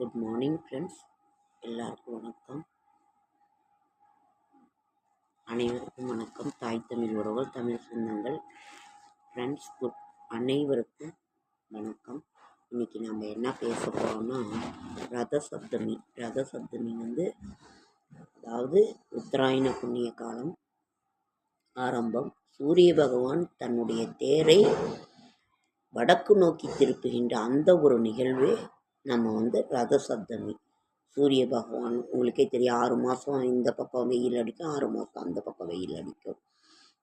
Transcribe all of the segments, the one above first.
Good morning friends. எல்லாருக்கும் வணக்கம். அனைவருக்கும் வணக்கம். தாய் தமிழ் உறவுகள், தமிழ் சொந்தங்கள், ஃப்ரெண்ட்ஸ், அனைவருக்கும் வணக்கம். இன்னைக்கு நம்ம என்ன பேச போகிறோம்னா ரத சப்தமி. ரத சப்தமி அதாவது உத்தராயண புண்ணிய காலம் ஆரம்பம். சூரிய பகவான் தன்னுடைய தேரை வடக்கு நோக்கி திருப்புகின்ற அந்த ஒரு நிகழ்வே நம்ம ரத சப்தமி. சூரிய பகவான் உங்களுக்கே தெரியும், 6 மாதம் இந்த பக்கம் வெயில் அடிக்கும், 6 மாதம் அந்த பக்கம் வெயில் அடிக்கும்.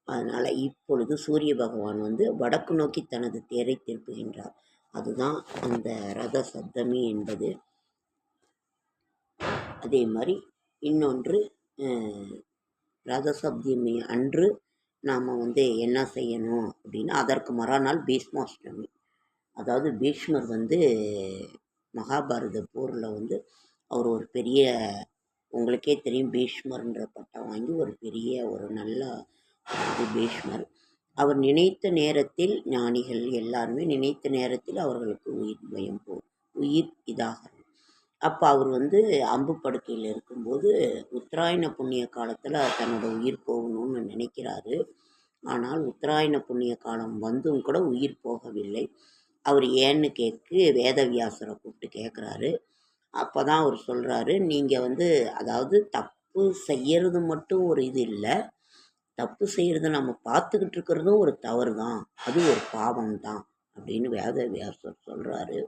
அதனால் இப்பொழுது சூரிய பகவான் வடக்கு நோக்கி தனது தேரை திருப்புகின்றார். அதுதான் அந்த ரத சப்தமி என்பது. அதே மாதிரி இன்னொன்று, ரத சப்தமி அன்று நாம் என்ன செய்யணும் அப்படின்னா, அதற்கு மறுநாள் பீஷ்மாஷ்டமி. அதாவது பீஷ்மர் மகாபாரத போரில் அவர் ஒரு பெரிய, உங்களுக்கே தெரியும், பீஷ்மர்ன்ற பட்டம் வாங்கி ஒரு பெரிய ஒரு நல்ல பீஷ்மர். அவர் நினைத்த நேரத்தில், ஞானிகள் எல்லாருமே நினைத்த நேரத்தில் அவர்களுக்கு உயிர் பயம் உயிர் இதாகும். அப்போ அவர் அம்பு படுக்கையில் இருக்கும்போது உத்தராயண புண்ணிய காலத்தில் தன்னோட உயிர் போகணும்னு நினைக்கிறாரு. ஆனால் உத்தராயண புண்ணிய காலம் வந்தும் கூட உயிர் போகவில்லை. அவர் ஏன்னு வேதவியாசரை கூப்பிட்டு கேட்குறாரு. அப்போ தான் அவர் சொல்கிறாரு, நீங்கள் அதாவது தப்பு செய்கிறது மட்டும் ஒரு இது இல்லை, தப்பு செய்கிறத நம்ம பார்த்துக்கிட்டு இருக்கிறதும் ஒரு தவறு தான், அது ஒரு பாவம் தான் அப்படின்னு வேதவியாசர் சொல்கிறாரு.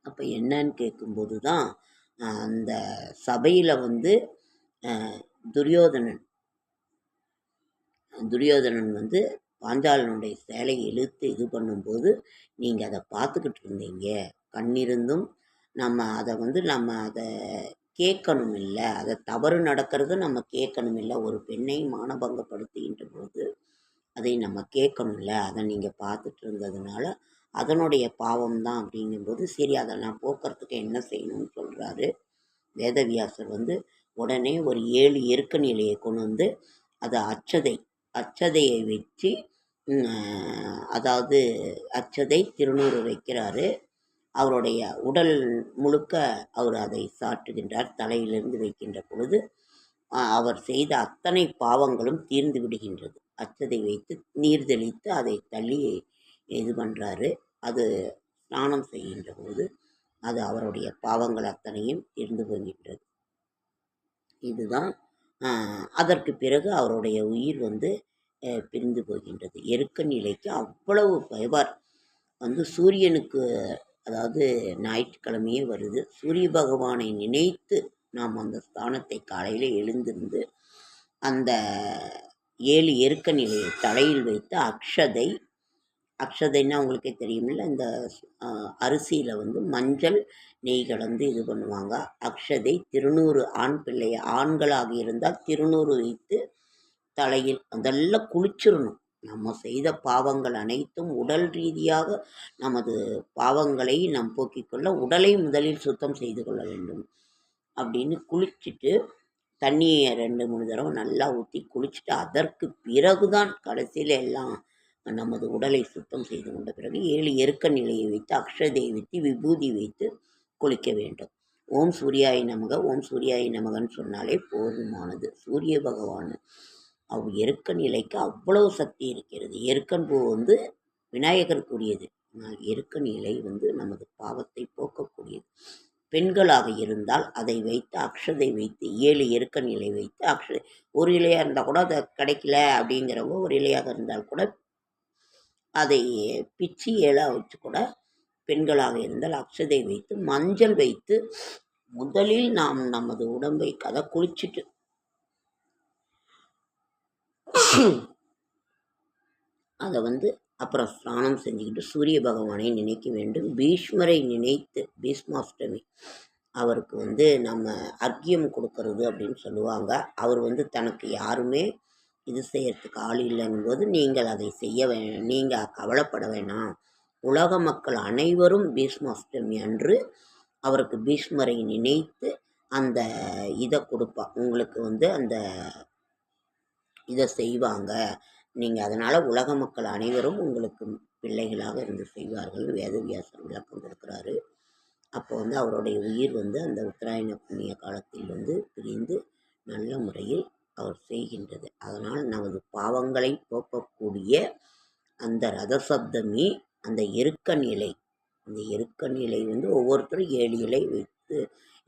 அப்போ என்னன்னு கேட்கும்போது தான் அந்த சபையில் துரியோதனன் பாஞ்சாலனுடைய சேலையை இழுத்து இது பண்ணும்போது நீங்கள் அதை பார்த்துக்கிட்டு இருந்தீங்க, கண்ணிருந்தும் நம்ம அதை கேட்கணும் இல்லை, அதை தவறு நடக்கிறது நம்ம கேட்கணும் இல்லை. ஒரு பெண்ணை மானபங்கப்படுத்துகின்ற போது அதை நம்ம கேட்கணும் இல்லை, அதை நீங்கள் பார்த்துட்டு இருந்ததுனால அதனுடைய பாவம் தான் அப்படிங்கும்போது, சரி அதெல்லாம் போக்குறதுக்கு என்ன செய்யணும்னு சொல்கிறாரு வேதவியாசர். உடனே ஒரு 7 எருக்க நிலையை கொண்டு அதை அச்சதையை வச்சு, அதாவது அச்சதை திருநூறு வைக்கிறாரு. அவருடைய உடல் முழுக்க அவர் அதை சாற்றுகின்றார். தலையிலிருந்து வைக்கின்ற பொழுது அவர் செய்த அத்தனை பாவங்களும் தீர்ந்து விடுகின்றது. அச்சதை வைத்து நீர் தெளித்து அதை தள்ளி இது பண்ணுறாரு. அது ஸ்நானம் செய்கின்ற போது அது அவருடைய பாவங்கள் அத்தனையும் தீர்ந்து போகின்றது. இதுதான். அதற்கு பிறகு அவருடைய உயிர் பிரிந்து போகின்றது. எருக்க நிலைக்கு அவ்வளவு பயவர். சூரியனுக்கு, அதாவது ஞாயிற்றுக்கிழமையே வருது, சூரிய பகவானை நினைத்து நாம் அந்த ஸ்தானத்தை காலையில் எழுந்திருந்து அந்த 7 எருக்க நிலையை தலையில் வைத்து அக்ஷதைன்னா உங்களுக்கே தெரியுமில்ல, இந்த அரிசியில் மஞ்சள் நெய் கலந்து இது பண்ணுவாங்க. அக்ஷதை திருநூறு, ஆண் பிள்ளை ஆண்களாக இருந்தால் திருநூறு வைத்து தலையில் அதெல்லாம் குளிச்சிடணும். நம்ம செய்த பாவங்கள் அனைத்தும் உடல் ரீதியாக நமது பாவங்களை நாம் போக்கிக்கொள்ள உடலை முதலில் சுத்தம் செய்து கொள்ள வேண்டும் அப்படின்னு குளிச்சுட்டு தண்ணியை 2-3 தடவை நல்லா ஊற்றி குளிச்சுட்டு அதற்கு பிறகுதான் கடைசியில் எல்லாம் நமது உடலை சுத்தம் செய்து கொண்ட பிறகு 7 எருக்க நிலையை வைத்து அக்ஷதையை வைத்து விபூதி வைத்து குளிக்க வேண்டும். ஓம் சூர்யாய நமக, ஓம் சூர்யாய நமகன்னு சொன்னாலே போதுமானது. சூரிய பகவான் அவர் எருக்க நிலைக்கு அவ்வளவு சக்தி இருக்கிறது. எருக்கன் பூ விநாயகருக்குரியது. ஆனால் எருக்க நிலை நமது பாவத்தை போக்கக்கூடியது. பெண்களாக இருந்தால் அதை வைத்து அக்ஷதை வைத்து 7 எருக்க நிலை வைத்து ஒரு இலையாக இருந்தால் கூட அதை கிடைக்கல அப்படிங்கிறவங்க ஒரு இலையாக இருந்தால் கூட அதை பிச்சு 7 வச்சு கூட பெண்களாக இருந்தால் அக்ஷதை வைத்து மஞ்சள் வைத்து முதலில் நாம் நமது உடம்பை கதை குளிச்சுட்டு அதை அப்புறம் ஸ்நானம் செஞ்சுக்கிட்டு சூரிய பகவானை நினைக்க வேண்டும். பீஷ்மரை நினைத்து, பீஷ்மாஷ்டமி அவருக்கு நம்ம அர்க்கியம் கொடுக்கறது அப்படின்னு சொல்லுவாங்க. அவர் தனக்கு யாருமே இது செய்யறதுக்கு ஆள் இல்லைங்கும்போது நீங்கள் அதை செய்ய நீங்கள் கவலைப்பட வேணாம், உலக மக்கள் அனைவரும் பீஷ்மாஷ்டமி அன்று அவருக்கு பீஷ்மரை நினைத்து அந்த இதை கொடுப்பா, உங்களுக்கு அந்த இதை செய்வாங்க. நீங்கள் அதனால் உலக மக்கள் அனைவரும் உங்களுக்கு பிள்ளைகளாக இருந்து செய்வார்கள். வேதவியாசர் விளக்கம் கொடுக்குறாரு. அப்போ வந்து அவருடைய உயிர் வந்து அந்த உத்தராயண புண்ணிய காலத்தில் வந்து பிரிந்து நல்ல முறையில் அவர் செய்கின்றது. அதனால் நமது பாவங்களை போக்கக்கூடிய அந்த ரதசப்தமி, அந்த எருக்கன் இலை, அந்த எருக்கன் இலை வந்து ஒவ்வொருத்தரும் 7 இலை வைத்து,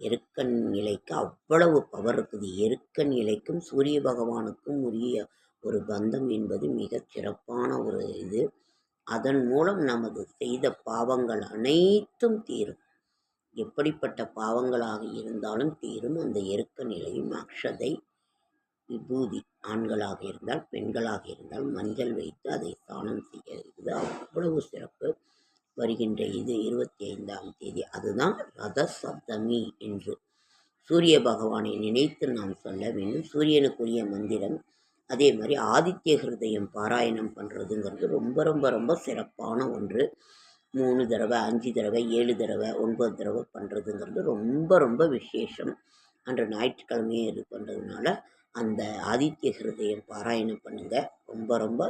எருக்கன் இலைக்கு அவ்வளவு பவர் இருக்குது. எருக்கன் இலைக்கும் சூரிய பகவானுக்கும் உரிய ஒரு பந்தம் என்பது மிகச் சிறப்பான ஒரு இது. அதன் மூலம் நமது செய்த பாவங்கள் அனைத்தும் தீரும். எப்படிப்பட்ட பாவங்களாக இருந்தாலும் தீரும். அந்த எருக்க நிலையும் அக்ஷதை, விபூதி, ஆண்களாக இருந்தால் பெண்களாக இருந்தால் மஞ்சள் வைத்து அதை ஸ்நானம் செய்ய இருக்குது. அவ்வளவு சிறப்பு. வருகின்ற இது 25ஆம் தேதி, அதுதான் ரத சப்தமி என்று சூரிய பகவானை நினைத்து நாம் சொல்ல வேண்டும். சூரியனுக்குரிய மந்திரம். அதே மாதிரி ஆதித்ய ஹிருதயம் பாராயணம் பண்ணுறதுங்கிறது ரொம்ப ரொம்ப ரொம்ப சிறப்பான ஒன்று. 3 தடவை, 5 தடவை, 7 தடவை, 9 தடவை பண்ணுறதுங்கிறது ரொம்ப ரொம்ப விசேஷம். அன்று ஞாயிற்றுக்கிழமையே இது பண்ணுறதுனால அந்த ஆதித்ய ஹிருதயம் பாராயணம் பண்ணுங்கள். ரொம்ப ரொம்ப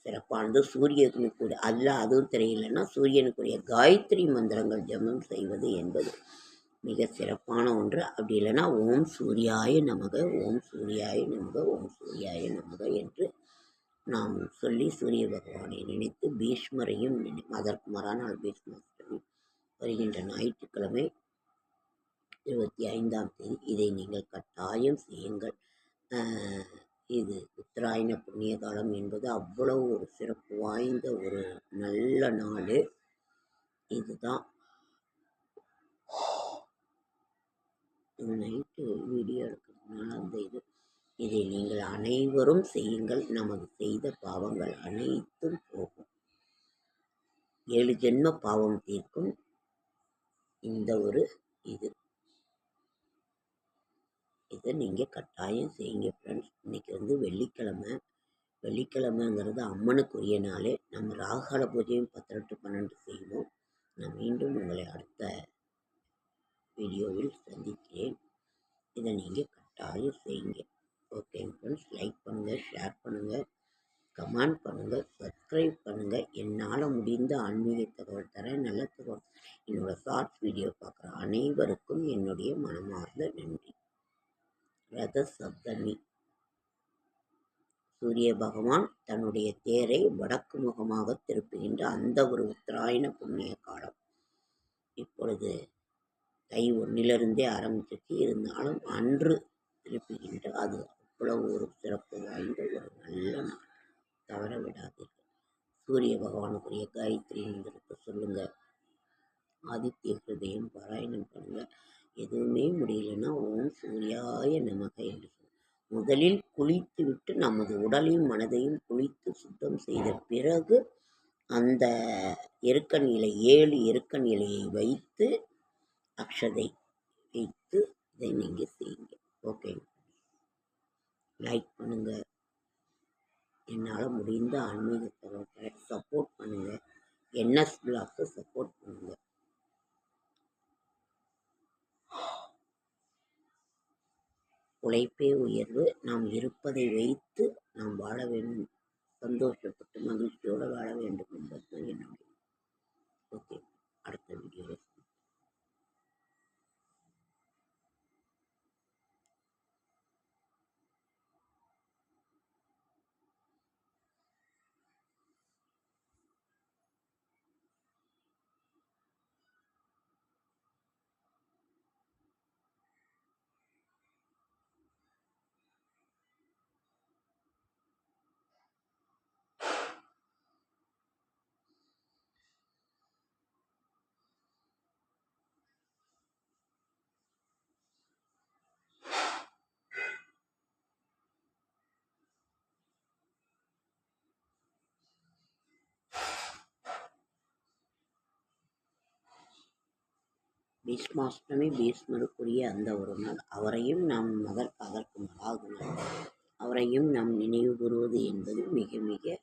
சிறப்பானது. சூரியனுக்குரிய அதுவும் தெரியலன்னா சூரியனுக்குரிய காயத்ரி மந்திரங்கள் ஜபம் செய்வது என்பது மிக சிறப்பான ஒன்று. அப்படி இல்லைன்னா ஓம் சூர்யாய நமக, ஓம் சூர்யாய நமக, ஓம் சூர்யாய நமக என்று நாம் சொல்லி சூரிய பகவானை நினைத்து பீஷ்மரையும் அதற்கு மறுநாள் பீஷ்மாஷ்டமி வருகின்ற ஞாயிற்றுக்கிழமை 25ஆம் தேதி இதை நீங்கள் கட்டாயம் செய்யுங்கள். இது உத்தராயண புண்ணிய காலம் என்பது அவ்வளவு ஒரு சிறப்பு வாய்ந்த ஒரு நல்ல நாள். இதுதான் நைட்டு வீடியோ எடுக்கிறதுனால அந்த இதை நீங்கள் அனைவரும் செய்யுங்கள். நமது செய்த பாவங்கள் அனைத்தும் போகும். 7 ஜென்ம பாவம் தீர்க்கும் இந்த ஒரு இதை நீங்கள் கட்டாயம் செய்யுங்க ஃப்ரெண்ட்ஸ். இன்றைக்கி வந்து வெள்ளிக்கிழமைங்கிறது அம்மனுக்குரிய நாள். நம்ம ராகுகால பூஜையும் 10 to 12 செய்வோம். நான் மீண்டும் உங்களை அடுத்த வீடியோவில் சந்திக்கிறேன். இதை நீங்கள் கட்டாயம் செய்யுங்க. ஓகே ஃப்ரெண்ட்ஸ், லைக் பண்ணுங்கள், ஷேர் பண்ணுங்கள், கமெண்ட் பண்ணுங்கள், சப்ஸ்கிரைப் பண்ணுங்கள். என்னால் முடிந்த ஆன்மீக தகவல் தரேன், நல்ல தகவல். என்னோடய ஷார்ட்ஸ் வீடியோ பார்க்குற அனைவருக்கும் என்னுடைய மனமார்ந்த நன்றி. ரத சப்தமி, சூரிய பகவான் தன்னுடைய தேரை வடக்கு முகமாக திருப்புகின்ற அந்த ஒரு உத்தராயண புண்ணிய காலம். இப்பொழுது தை 1 ஆரம்பிச்சிச்சு. இருந்தாலும் அன்று திருப்புகின்ற அது அவ்வளவு ஒரு சிறப்பு வாய்ந்த ஒரு நல்ல நாள். தவற விடாதீர்கள். சூரிய பகவானுக்குரிய காயத்ரிங்கிறது சொல்லுங்கள். ஆதித்ய ஹிருதயம் பாராயணம் பண்ணுங்கள். எதுவுமே முடியலன்னா ஓம் சூர்யாய நமக என்று முதலில் குளித்து விட்டு நமது உடலையும் மனதையும் குளித்து சுத்தம் செய்த பிறகு அந்த எருக்கன் இலை 7 எருக்கன் இலையை வைத்து அக்ஷதை வைத்து இதை நீங்கள் செய்யுங்க. ஓகே, லைக் பண்ணுங்கள். என்னால் முடிந்த ஆன்மீக தகவல்களை சப்போர்ட் பண்ணுங்கள். என்எஸ் பிளாக்கு சப்போர்ட் பண்ணுங்கள். உழைப்பே உயர்வு. நாம் இருப்பதை வைத்து நாம் வாழ வேண்டும், சந்தோஷப்பட்டு மகிழ்ச்சியோடு வாழ வேண்டும் என்பது தான் என்னுடைய. ஓகே, அடுத்த வீடியோவில் பீஷ்மாஷ்டமி பீஷ்மருக்குரிய அந்த ஒரு நாள். அவரையும் நாம் அதற்கு மகாகுணம் அவரையும் நாம் நினைவு கூறுவது என்பது மிக மிக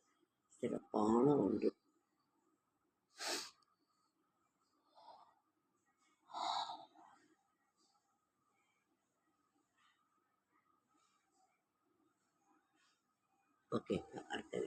சிறப்பான ஒன்று. ஓகே, அடுத்த